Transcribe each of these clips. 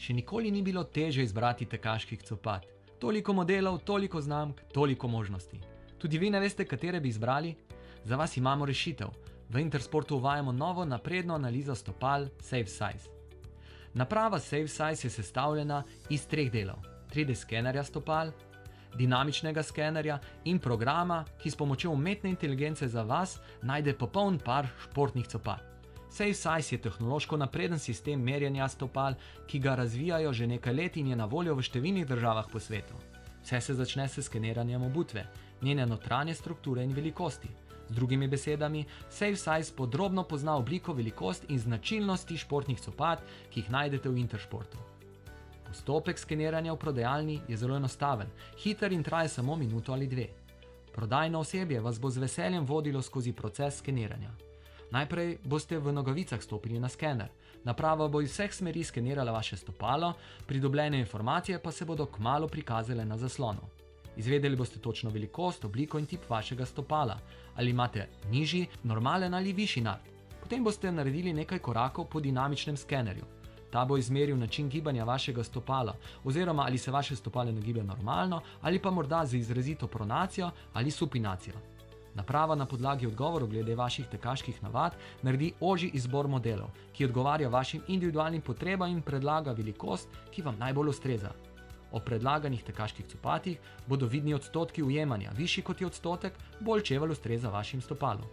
Še nikoli ni bilo težje izbrati tekaških copat. Toliko modelov, toliko znamk, toliko možnosti. Tudi vi ne veste, katere bi izbrali? Za vas imamo rešitev. V Intersportu uvajamo novo napredno analizo stopal SafeSize. Naprava SafeSize je sestavljena iz 3 delov: 3D skenerja stopal, dinamičnega skenerja in programa, ki s pomočjo umetne inteligence za vas najde popoln par športnih copat. SafeSize je tehnološko napreden sistem merjenja stopal, ki ga razvijajo že nekaj let in je na voljo v številnih državah po svetu. Vse se začne s skeniranjem obutve, njene notranje strukture in velikosti. Z drugimi besedami, SafeSize podrobno pozna obliko, velikost in značilnosti športnih copat, ki jih najdete v Intersportu. Postopek skeniranja v prodajalni je zelo enostaven, hiter in traja samo minuto ali 2. Prodajno osebje vas bo z veseljem vodilo skozi proces skeniranja. Najprej boste v nogavicah stopili na skener. Naprava bo iz vseh smeri skenirala vaše stopalo, pridobljene informacije pa se bodo kmalu prikazale na zaslonu. Izvedeli boste točno velikost, obliko in tip vašega stopala, ali imate nižji, normalen ali višji nart. Potem boste naredili nekaj korakov po dinamičnem skenerju. Ta bo izmeril način gibanja vašega stopala, oziroma ali se vaše stopalo nagiba normalno, ali pa morda z izrazito pronacijo ali supinacijo. Naprava na podlagi odgovorov glede vaših tekaških navad naredi ožji izbor modelov, ki odgovarja vašim individualnim potrebam in predlaga velikost, ki vam najbolj ustreza. O predlaganih tekaških copatih bodo vidni odstotki ujemanja, višji kot je odstotek, bolj čevelj ustreza vašim stopalom.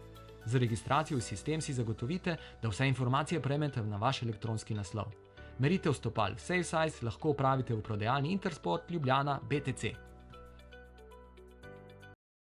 Z registracijo v sistem si zagotovite, da vse informacije prejmete na vaš elektronski naslov. Meritev stopal SafeSize lahko opravite v prodajalni Intersport Ljubljana BTC.